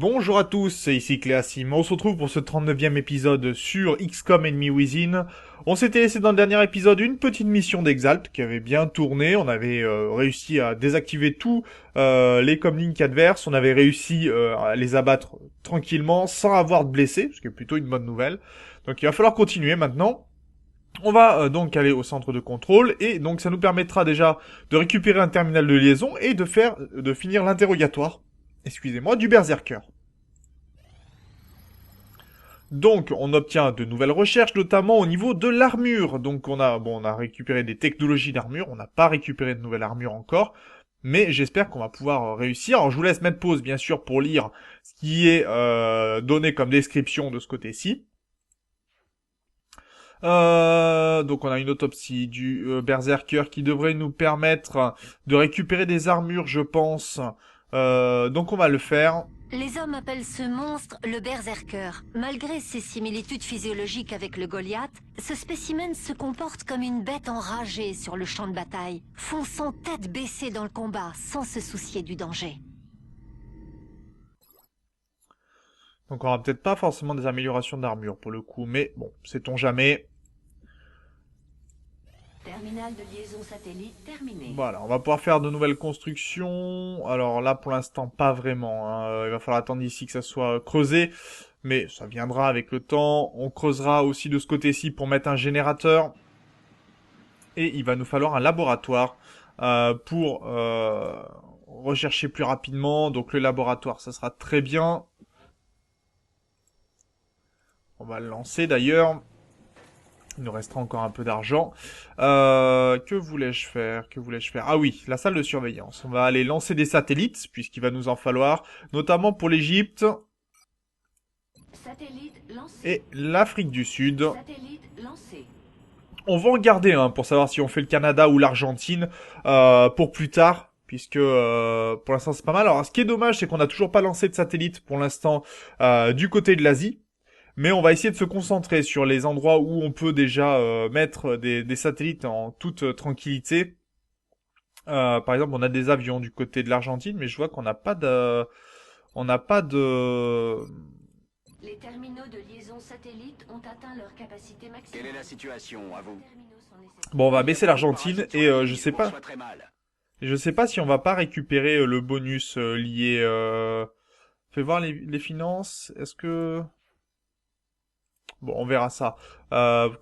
Bonjour à tous, c'est ici Cléasim. On se retrouve pour ce 39e épisode sur XCOM Enemy Within. On s'était laissé dans le dernier épisode une petite mission d'Exalt qui avait bien tourné. On avait réussi à désactiver tous les comlink adverses. On avait réussi à les abattre tranquillement sans avoir de blessés, ce qui est plutôt une bonne nouvelle. Donc il va falloir continuer maintenant. On va donc aller au centre de contrôle et donc ça nous permettra déjà de récupérer un terminal de liaison et de finir l'interrogatoire. Excusez-moi, du berserker. Donc, on obtient de nouvelles recherches, notamment au niveau de l'armure. Donc, on a récupéré des technologies d'armure. On n'a pas récupéré de nouvelle armure encore. Mais j'espère qu'on va pouvoir réussir. Alors, je vous laisse mettre pause, bien sûr, pour lire ce qui est donné comme description de ce côté-ci. Donc, on a une autopsie du berserker qui devrait nous permettre de récupérer des armures, je pense. Donc, on va le faire. Les hommes appellent ce monstre le berserker. Malgré ses similitudes physiologiques avec le Goliath, ce spécimen se comporte comme une bête enragée sur le champ de bataille, fonçant tête baissée dans le combat sans se soucier du danger. Donc on aura peut-être pas forcément des améliorations d'armure pour le coup, mais bon, sait-on jamais. Terminal de liaison satellite terminé. Voilà, on va pouvoir faire de nouvelles constructions. Alors là, pour l'instant, pas vraiment. Il va falloir attendre ici que ça soit creusé. Mais ça viendra avec le temps. On creusera aussi de ce côté-ci pour mettre un générateur. Et il va nous falloir un laboratoire pour rechercher plus rapidement. Donc le laboratoire, ça sera très bien. On va le lancer d'ailleurs. Il nous restera encore un peu d'argent. Que voulais-je faire? Ah oui, la salle de surveillance. On va aller lancer des satellites, puisqu'il va nous en falloir, notamment pour l'Égypte et l'Afrique du Sud. On va en garder un pour savoir si on fait le Canada ou l'Argentine pour plus tard, puisque pour l'instant c'est pas mal. Alors ce qui est dommage, c'est qu'on n'a toujours pas lancé de satellite pour l'instant du côté de l'Asie. Mais on va essayer de se concentrer sur les endroits où on peut déjà mettre des satellites en toute tranquillité. Par exemple, on a des avions du côté de l'Argentine, mais je vois qu'on n'a pas de... On n'a pas de... Les terminaux de liaison satellite ont atteint leur capacité maximum. Quelle est la situation, à vous? Bon, on va baisser l'Argentine et je sais pas... Je sais pas si on va pas récupérer le bonus lié... Fais voir les finances. Est-ce que... Bon, on verra ça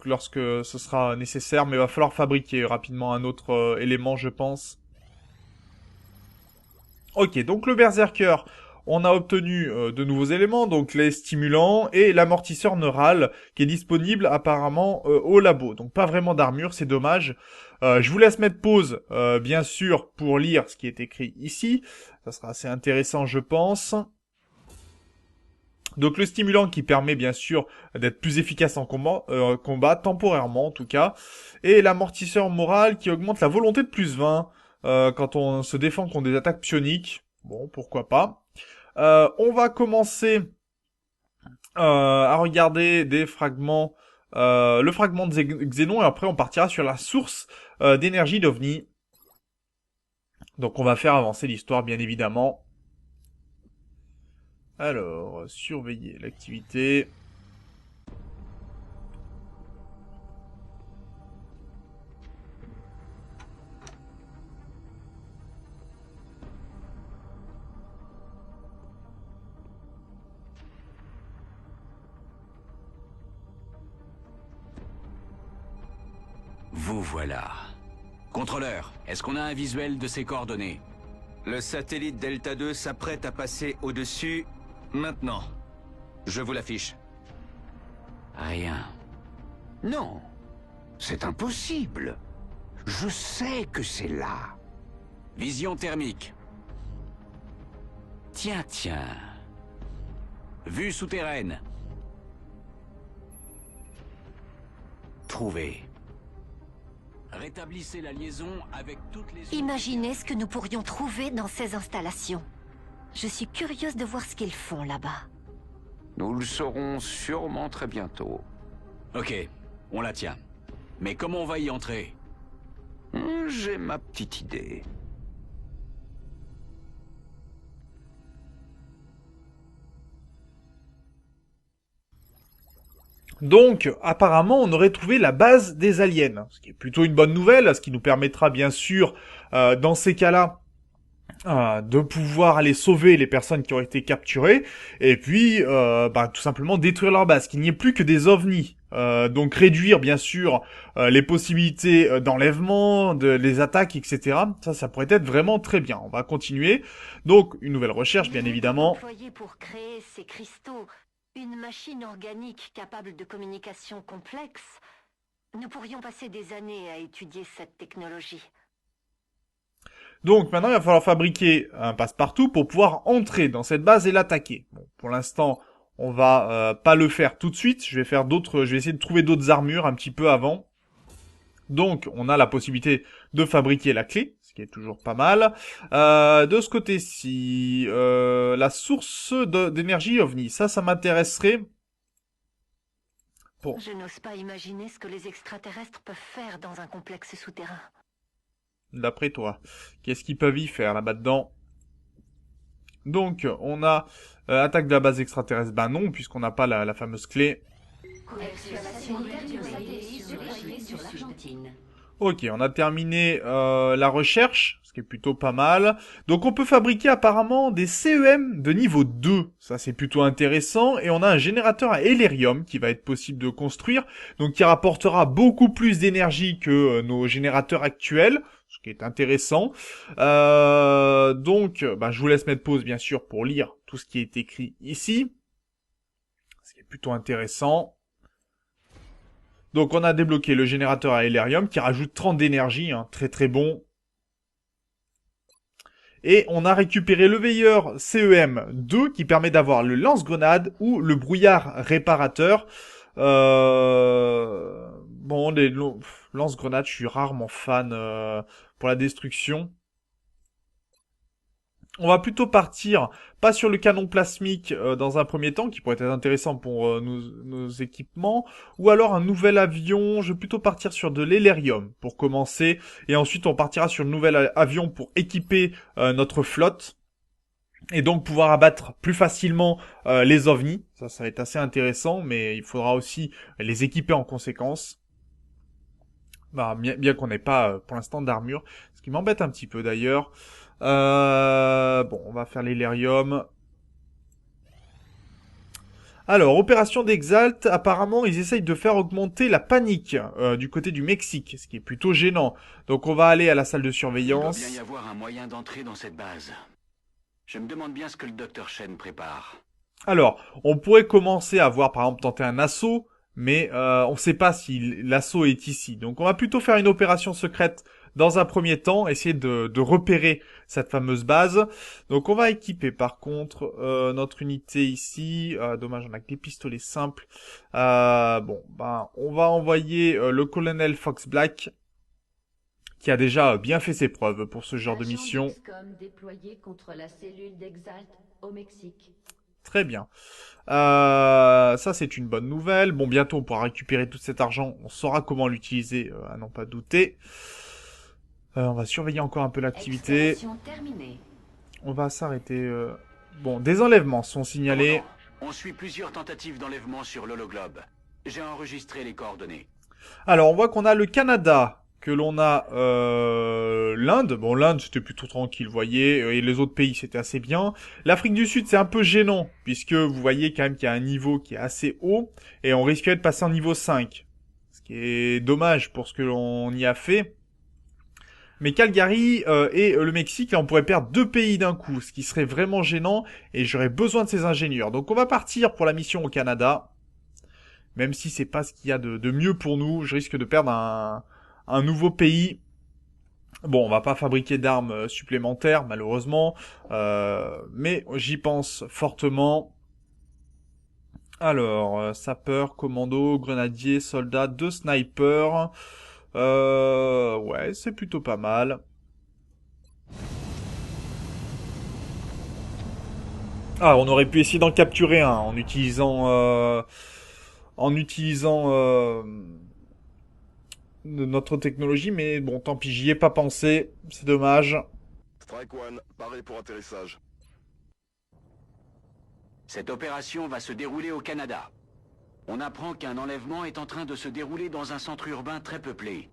lorsque ce sera nécessaire, mais il va falloir fabriquer rapidement un autre élément, je pense. Ok, donc le berserker, on a obtenu de nouveaux éléments, donc les stimulants et l'amortisseur neural qui est disponible apparemment au labo. Donc pas vraiment d'armure, c'est dommage. Je vous laisse mettre pause, bien sûr, pour lire ce qui est écrit ici. Ça sera assez intéressant, je pense. Donc le stimulant qui permet bien sûr d'être plus efficace en combat, temporairement en tout cas, et l'amortisseur moral qui augmente la volonté de plus 20 quand on se défend contre des attaques psioniques. Bon, pourquoi pas. On va commencer à regarder des fragments, le fragment de Xénon, et après on partira sur la source d'énergie d'OVNI. Donc on va faire avancer l'histoire bien évidemment. Alors, surveiller l'activité. Vous voilà. Contrôleur, est-ce qu'on a un visuel de ces coordonnées? Le satellite Delta 2 s'apprête à passer au-dessus maintenant. Je vous l'affiche. Rien. Non, c'est impossible. Je sais que c'est là. Vision thermique. Tiens. Vue souterraine. Trouvé. Rétablissez la liaison avec toutes les... Imaginez ce que nous pourrions trouver dans ces installations. Je suis curieuse de voir ce qu'ils font là-bas. Nous le saurons sûrement très bientôt. Ok, on la tient. Mais comment on va y entrer? J'ai ma petite idée. 」 « 」 « 」 « 」 « 」 « 」 « 」 « 」 « 」 « 」 « 」 « 」 « 」 « 」 « 」 « 」 « 」 « 」 « 」 « 」 « 」 « 」 « 」 « 」 « 」 « 」 « 」 « 」 « 」 « Donc, apparemment, on aurait trouvé la base des aliens, ce qui est plutôt une bonne nouvelle, ce qui nous permettra bien sûr, dans ces cas-là, de pouvoir aller sauver les personnes qui ont été capturées, et puis tout simplement détruire leur base, qu'il n'y ait plus que des ovnis. Donc réduire bien sûr les possibilités d'enlèvement, les attaques, etc. Ça pourrait être vraiment très bien. On va continuer. Donc une nouvelle recherche, bien évidemment. Employés pour créer ces cristaux, une machine organique capable de communication complexe, nous pourrions passer des années à étudier cette technologie. Donc maintenant, il va falloir fabriquer un passe-partout pour pouvoir entrer dans cette base et l'attaquer. Bon, pour l'instant, on va pas le faire tout de suite. Je vais essayer de trouver d'autres armures un petit peu avant. Donc, on a la possibilité de fabriquer la clé, ce qui est toujours pas mal. De ce côté-ci, la source d'énergie OVNI, ça m'intéresserait. Bon. Je n'ose pas imaginer ce que les extraterrestres peuvent faire dans un complexe souterrain. D'après toi, qu'est-ce qu'ils peuvent y faire là-bas dedans? Donc, on a attaque de la base extraterrestre. Ben non, puisqu'on n'a pas la fameuse clé. Ok, on a terminé la recherche, ce qui est plutôt pas mal. Donc on peut fabriquer apparemment des CEM de niveau 2, ça c'est plutôt intéressant. Et on a un générateur à hélérium qui va être possible de construire, donc qui rapportera beaucoup plus d'énergie que nos générateurs actuels, ce qui est intéressant. Donc je vous laisse mettre pause bien sûr pour lire tout ce qui est écrit ici, ce qui est plutôt intéressant. Donc on a débloqué le générateur à hélérium qui rajoute 30 d'énergie, hein, très très bon. Et on a récupéré le veilleur CEM2 qui permet d'avoir le lance-grenade ou le brouillard réparateur. Bon, les lance-grenades, je suis rarement fan pour la destruction. On va plutôt partir, pas sur le canon plasmique dans un premier temps, qui pourrait être intéressant pour nos équipements, ou alors un nouvel avion. Je vais plutôt partir sur de l'hélérium pour commencer, et ensuite on partira sur le nouvel avion pour équiper notre flotte, et donc pouvoir abattre plus facilement les ovnis. Ça va être assez intéressant, mais il faudra aussi les équiper en conséquence. Bien qu'on n'ait pas pour l'instant d'armure, ce qui m'embête un petit peu d'ailleurs. Bon, on va faire l'hélérium. Alors, opération d'Exalt, apparemment, ils essayent de faire augmenter la panique du côté du Mexique, ce qui est plutôt gênant. Donc, on va aller à la salle de surveillance. Il doit bien y avoir un moyen d'entrer dans cette base. Je me demande bien ce que le docteur Shen prépare. Alors, on pourrait commencer à voir, par exemple, tenter un assaut, mais on ne sait pas si l'assaut est ici. Donc, on va plutôt faire une opération secrète dans un premier temps, essayer de repérer cette fameuse base. Donc on va équiper par contre notre unité ici. Dommage, on a que des pistolets simples. On va envoyer le colonel Fox Black, qui a déjà bien fait ses preuves pour ce genre de mission. Déployé contre la cellule d'Exalt au Mexique. Très bien. Ça c'est une bonne nouvelle. Bon, bientôt on pourra récupérer tout cet argent. On saura comment l'utiliser, à n'en pas douter. On va surveiller encore un peu l'activité. On va s'arrêter. Bon, des enlèvements sont signalés. On suit plusieurs tentatives d'enlèvement sur l'hologlobe. J'ai enregistré les coordonnées. Alors, on voit qu'on a le Canada, que l'on a l'Inde. Bon, l'Inde, c'était plutôt tranquille, vous voyez. Et les autres pays, c'était assez bien. L'Afrique du Sud, c'est un peu gênant, puisque vous voyez quand même qu'il y a un niveau qui est assez haut. Et on risquerait de passer en niveau 5. Ce qui est dommage pour ce que l'on y a fait. Mais Calgary et le Mexique, là, on pourrait perdre 2 pays d'un coup, ce qui serait vraiment gênant, et j'aurais besoin de ces ingénieurs. Donc on va partir pour la mission au Canada, même si c'est pas ce qu'il y a de mieux pour nous. Je risque de perdre un nouveau pays. Bon, on va pas fabriquer d'armes supplémentaires, malheureusement, mais j'y pense fortement. Alors, sapeur, commando, grenadier, soldat, 2 snipers... ouais, c'est plutôt pas mal. Ah, on aurait pu essayer d'en capturer un en utilisant notre technologie, mais bon, tant pis, j'y ai pas pensé, c'est dommage. Strike One, paré pour atterrissage. Cette opération va se dérouler au Canada. On apprend qu'un enlèvement est en train de se dérouler dans un centre urbain très peuplé.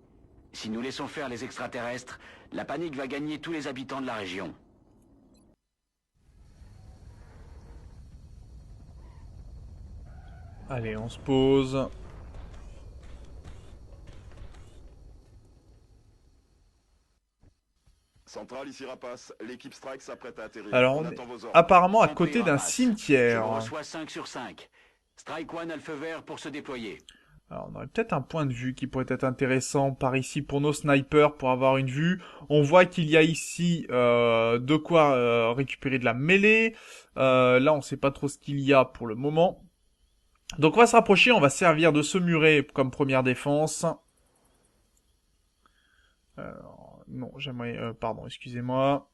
Si nous laissons faire les extraterrestres, la panique va gagner tous les habitants de la région. Allez, on se pose. Centrale, ici Rapace. L'équipe Strike s'apprête à atterrir. Alors, on on est attend vos ordres. apparemment à Compris, côté d'un Rapace. Je cimetière. vous reçois 5 sur 5. Strike One a le feu vert pour se déployer. Alors, on aurait peut-être un point de vue qui pourrait être intéressant par ici pour nos snipers, pour avoir une vue. On voit qu'il y a ici de quoi récupérer de la mêlée. Là, on sait pas trop ce qu'il y a pour le moment. Donc, on va se rapprocher, on va servir de ce muret comme première défense. Non, j'aimerais... pardon, excusez-moi.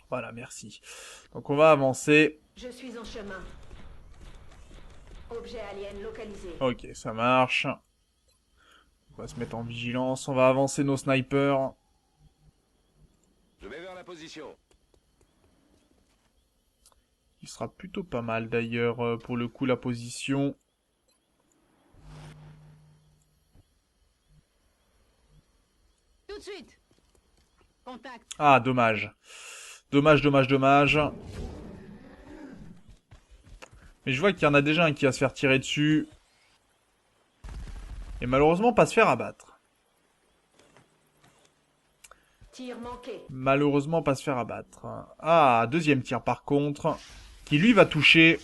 Voilà, merci. Donc, on va avancer. Je suis en chemin. Objet alien localisé. Ok, ça marche. On va se mettre en vigilance. On va avancer nos snipers. Je vais vers la position. Il sera plutôt pas mal d'ailleurs pour le coup la position. Tout de suite. Contact. Ah, dommage. Dommage. Mais je vois qu'il y en a déjà un qui va se faire tirer dessus. Et malheureusement pas se faire abattre. Tir manqué. Malheureusement pas se faire abattre. Ah, deuxième tir par contre. Qui lui va toucher.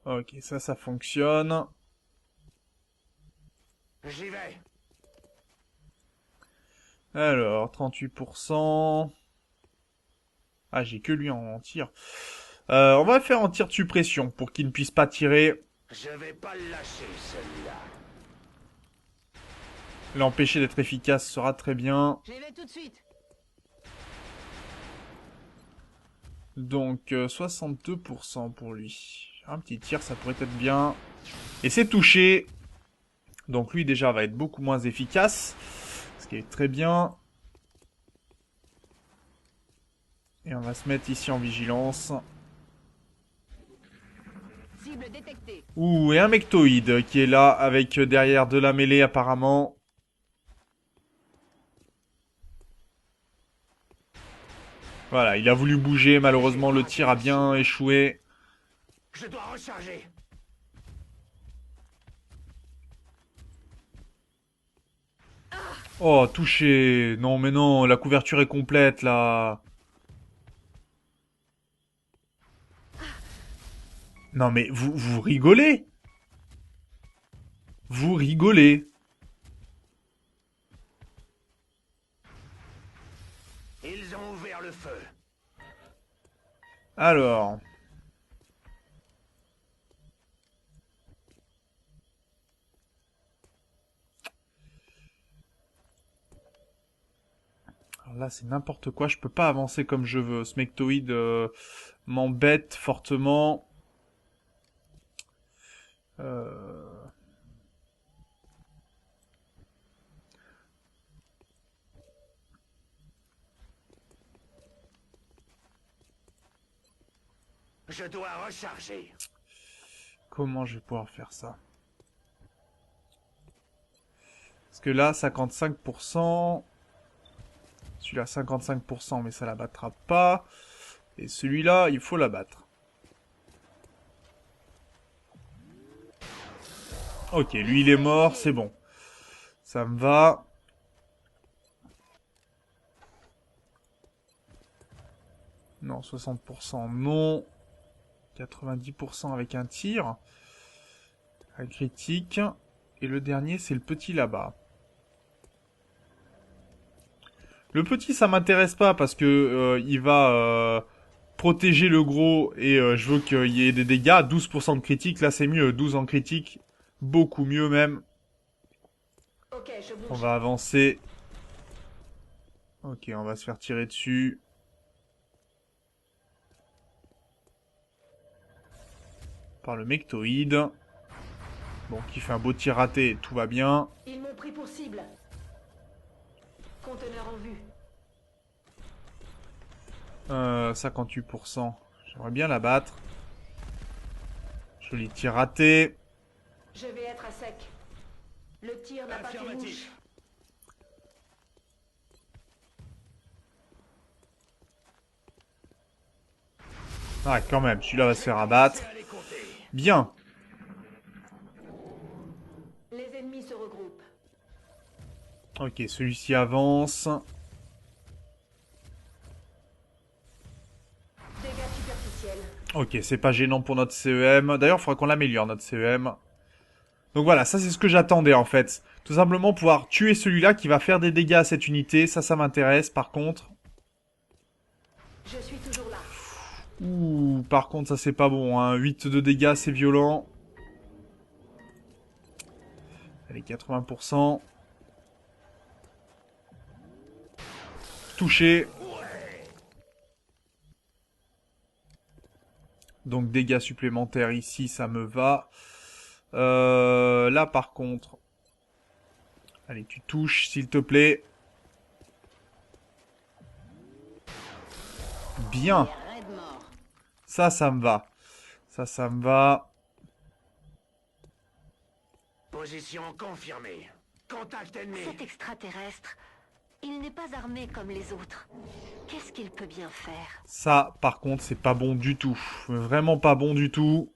Ok, ça fonctionne. J'y vais. Alors, 38%. Ah, j'ai que lui en tir. On va faire en tir de suppression pour qu'il ne puisse pas tirer. Je vais pas le lâcher, celui-là. L'empêcher d'être efficace sera très bien. J'y vais tout de suite. Donc, 62% pour lui. Un petit tir, ça pourrait être bien. Et c'est touché. Donc lui, déjà, va être beaucoup moins efficace. Ce qui est très bien. Et on va se mettre ici en vigilance. Cible détectée. Ouh, et un mectoïde qui est là, avec derrière de la mêlée apparemment. Voilà, il a voulu bouger, malheureusement le tir a bien échoué. Je dois recharger. Oh, touché. Non, mais non, la couverture est complète, là. Non, mais vous rigolez. Vous rigolez. Ils ont ouvert le feu. Alors. Alors là, c'est n'importe quoi. Je peux pas avancer comme je veux. Ce mectoïde m'embête fortement. Je dois recharger. Comment je vais pouvoir faire ça? Parce que là, 55%. Celui-là, 55%, mais ça l'abattra pas. Et celui-là, il faut l'abattre. Ok, lui, il est mort, c'est bon. Ça me va. Non, 60%, non. 90% avec un tir. Un critique. Et le dernier, c'est le petit là-bas. Le petit, ça m'intéresse pas parce que il va protéger le gros et je veux qu'il y ait des dégâts. 12% de critique, là c'est mieux. 12 en critique, beaucoup mieux même. Ok, je bouge. On va avancer. Ok, on va se faire tirer dessus. Par le mectoïde. Bon, qui fait un beau tir raté, tout va bien. Ils m'ont pris pour cible. Conteneur en vue. 58%. J'aimerais bien la battre. Joli tir raté. Je vais être à sec. Le tir n'a pas fait mouche. Ah, quand même, celui-là va se faire abattre. Bien. Les ennemis se regroupent. Ok, celui-ci avance. Dégâts superficiels. Ok, c'est pas gênant pour notre CEM. D'ailleurs, il faudra qu'on l'améliore, notre CEM. Donc voilà, ça c'est ce que j'attendais en fait. Tout simplement pouvoir tuer celui-là qui va faire des dégâts à cette unité. Ça m'intéresse par contre. Je suis toujours là. Ouh, par contre, ça c'est pas bon, hein. 8 de dégâts, c'est violent. Allez, 80%. Touché. Donc dégâts supplémentaires ici, ça me va. Là par contre... Allez, tu touches, s'il te plaît. Bien. Ça me va. Ça me va. Position confirmée. Contact ennemi. Cet extraterrestre, il n'est pas armé comme les autres. Qu'est-ce qu'il peut bien faire? Ça, par contre, c'est pas bon du tout. Vraiment pas bon du tout.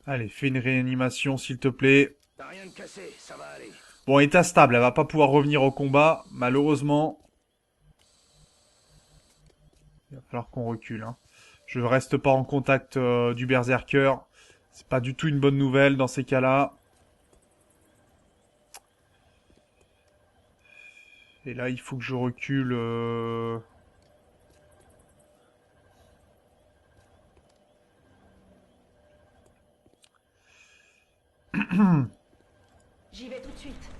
Allez, fais une réanimation, s'il te plaît. T'as rien de cassé, ça va aller. Bon, état stable, elle va pas pouvoir revenir au combat, malheureusement. Il va falloir qu'on recule, hein. Je reste pas en contact du berserker. C'est pas du tout une bonne nouvelle dans ces cas-là. Et là, il faut que je recule... J'y vais tout de suite.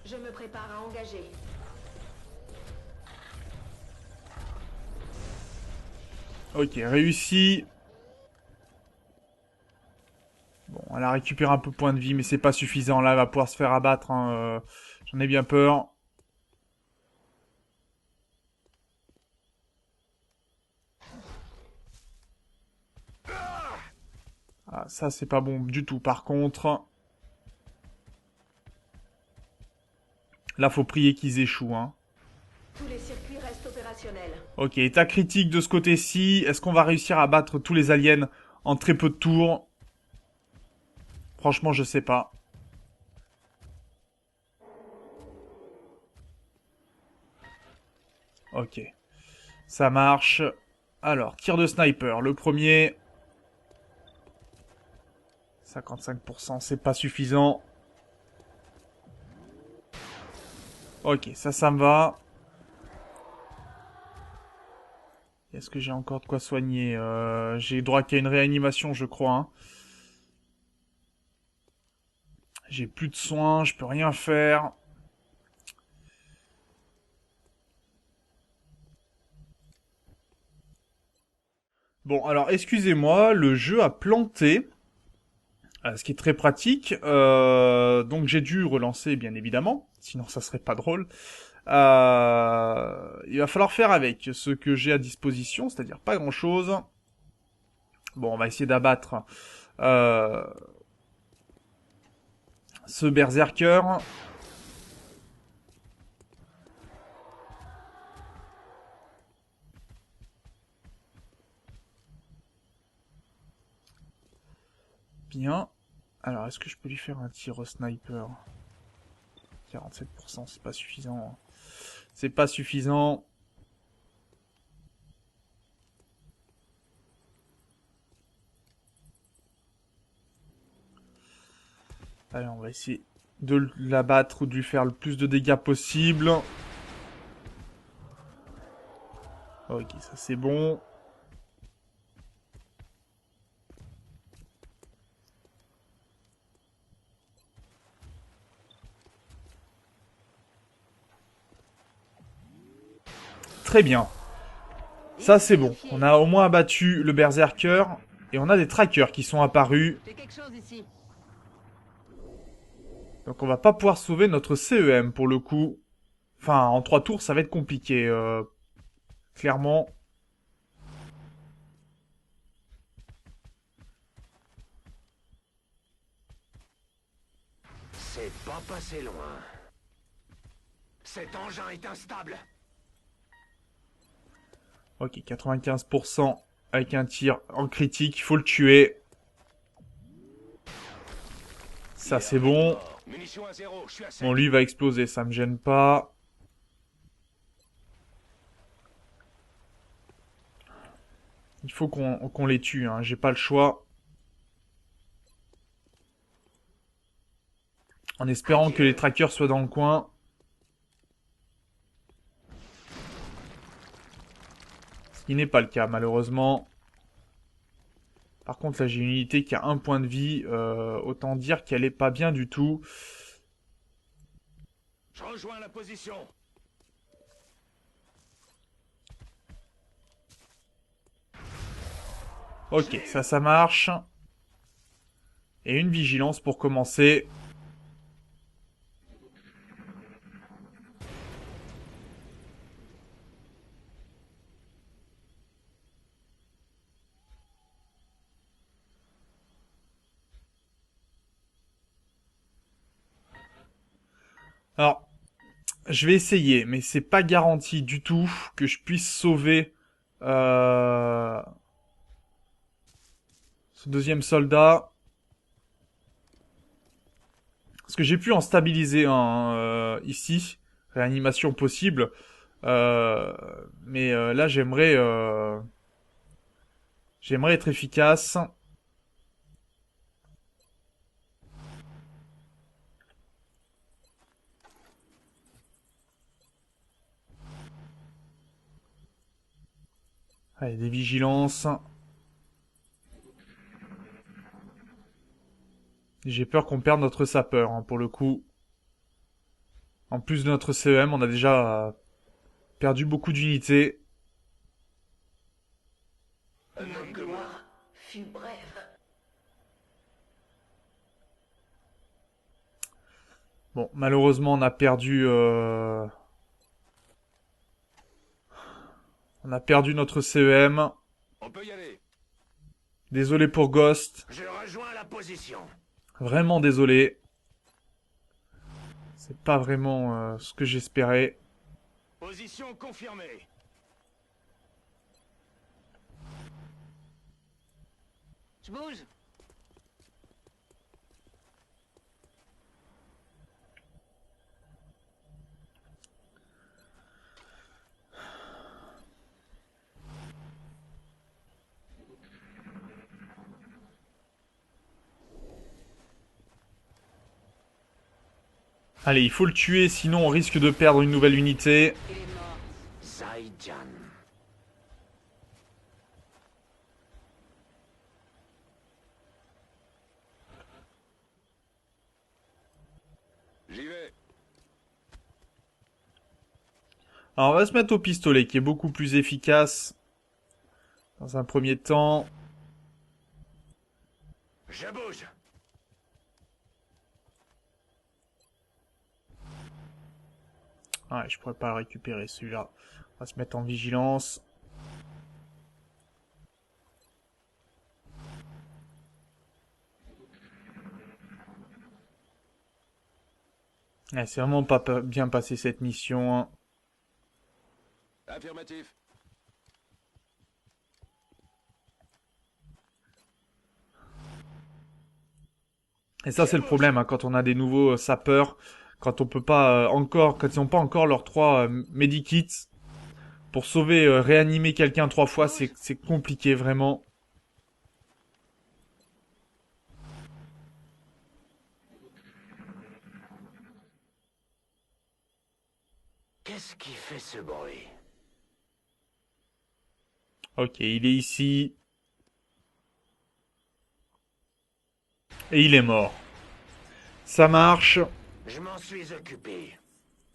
Je me prépare à engager. Ok, réussi. Bon, elle a récupéré un peu de points de vie, mais c'est pas suffisant. Là, elle va pouvoir se faire abattre, hein. J'en ai bien peur. Ah, ça, c'est pas bon du tout. Par contre... Là, faut prier qu'ils échouent, hein. Tous les circuits restent opérationnels. Ok, état critique de ce côté-ci. Est-ce qu'on va réussir à battre tous les aliens en très peu de tours? Franchement, je sais pas. Ok. Ça marche. Alors, tir de sniper. Le premier. 55%, c'est pas suffisant. Ok, ça me va. Est-ce que j'ai encore de quoi soigner? J'ai droit qu'à une réanimation, je crois, hein. J'ai plus de soins, je peux rien faire. Bon, alors, excusez-moi, le jeu a planté. Ce qui est très pratique. Donc j'ai dû relancer, bien évidemment. Sinon, ça serait pas drôle. Il va falloir faire avec ce que j'ai à disposition, c'est-à-dire pas grand-chose. Bon, on va essayer d'abattre ce berserker. Bien. Alors, est-ce que je peux lui faire un tir au sniper? 47%, c'est pas suffisant. C'est pas suffisant. Allez, on va essayer de l'abattre ou de lui faire le plus de dégâts possible. Ok, ça c'est bon. Très bien. Ça, c'est bon. On a au moins abattu le berserker. Et on a des trackers qui sont apparus. J'ai quelque chose ici. Donc on va pas pouvoir sauver notre CEM pour le coup. Enfin, en 3 tours, ça va être compliqué. Clairement. C'est pas passé loin. Cet engin est instable. Ok, 95% avec un tir en critique. Il faut le tuer. Ça, c'est bon. Munitions à zéro, je suis à sec. Bon, lui va exploser, ça me gêne pas. Il faut qu'on les tue, hein. J'ai pas le choix. En espérant que les trackers soient dans le coin. Ce qui n'est pas le cas, malheureusement. Par contre, là, j'ai une unité qui a 1 point de vie. Autant dire qu'elle est pas bien du tout. Je rejoins la position. Ok, ça marche. Et une vigilance pour commencer. Alors, je vais essayer, mais c'est pas garanti du tout que je puisse sauver ce deuxième soldat. Parce que j'ai pu en stabiliser un ici. Réanimation possible. Mais là, j'aimerais être efficace. Allez, des vigilances. J'ai peur qu'on perde notre sapeur, hein, pour le coup. En plus de notre CEM, on a déjà perdu beaucoup d'unités. Ma gloire fut brève. Bon, malheureusement, on a perdu notre CEM. On peut y aller. Désolé pour Ghost. Je rejoins la position. Vraiment désolé. C'est pas vraiment ce que j'espérais. Position confirmée. Je bouge. Allez, il faut le tuer, sinon on risque de perdre une nouvelle unité. Il est mort. Zaïdjan. J'y vais. Alors on va se mettre au pistolet, qui est beaucoup plus efficace. Dans un premier temps. Je bouge. Ouais, je pourrais pas le récupérer celui-là. On va se mettre en vigilance. Ouais, c'est vraiment pas bien passé cette mission, hein. Affirmatif. Et ça, c'est le problème, hein, quand on a des nouveaux sapeurs, quand on peut pas quand ils n'ont pas encore leurs 3 medikits pour sauver, réanimer quelqu'un 3 fois, c'est compliqué vraiment. Qu'est-ce qui fait ce bruit? Ok, il est ici. Et il est mort. Ça marche. Je m'en suis occupé.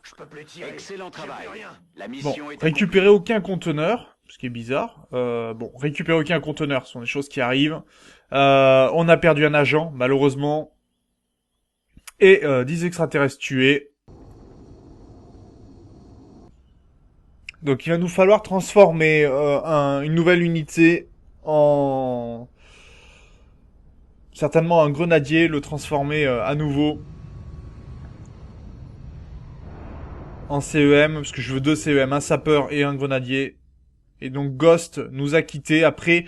Je peux plus tirer. Excellent travail. J'ai plus rien. La Bon, mission est récupérer aucun conteneur. ce qui est bizarre. Bon, récupérer aucun conteneur, ce sont des choses qui arrivent. On a perdu un agent, malheureusement. Et 10 extraterrestres tués. Donc il va nous falloir transformer une nouvelle unité en... certainement un grenadier, le transformer à nouveau en CEM, parce que je veux 2 CEM, un sapeur et un grenadier. Et donc Ghost nous a quittés après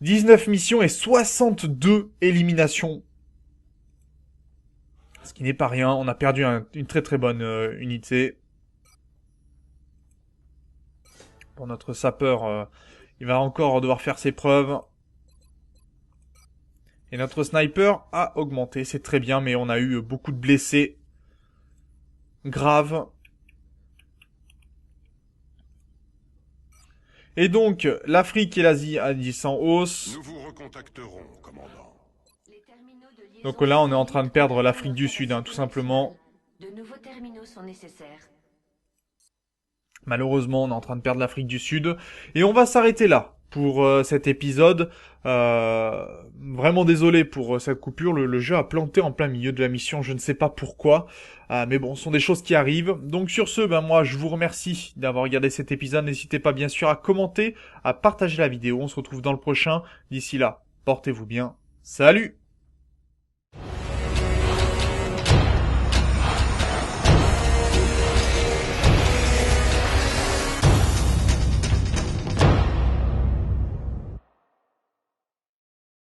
19 missions et 62 éliminations. Ce qui n'est pas rien, on a perdu une très très bonne unité. Pour notre sapeur, il va encore devoir faire ses preuves. Et notre sniper a augmenté, c'est très bien, mais on a eu beaucoup de blessés graves. Et donc, l'Afrique et l'Asie a dit sans hausse. Nous vous recontacterons, commandant. Donc là, on est en train de perdre l'Afrique du Sud, hein, tout simplement. De nouveaux terminaux sont nécessaires. Malheureusement, on est en train de perdre l'Afrique du Sud. Et on va s'arrêter là pour cet épisode. Vraiment désolé pour cette coupure. Le jeu a planté en plein milieu de la mission. Je ne sais pas pourquoi. Mais bon, ce sont des choses qui arrivent. Donc sur ce, moi, je vous remercie d'avoir regardé cet épisode. N'hésitez pas, bien sûr, à commenter, à partager la vidéo. On se retrouve dans le prochain. D'ici là, portez-vous bien. Salut!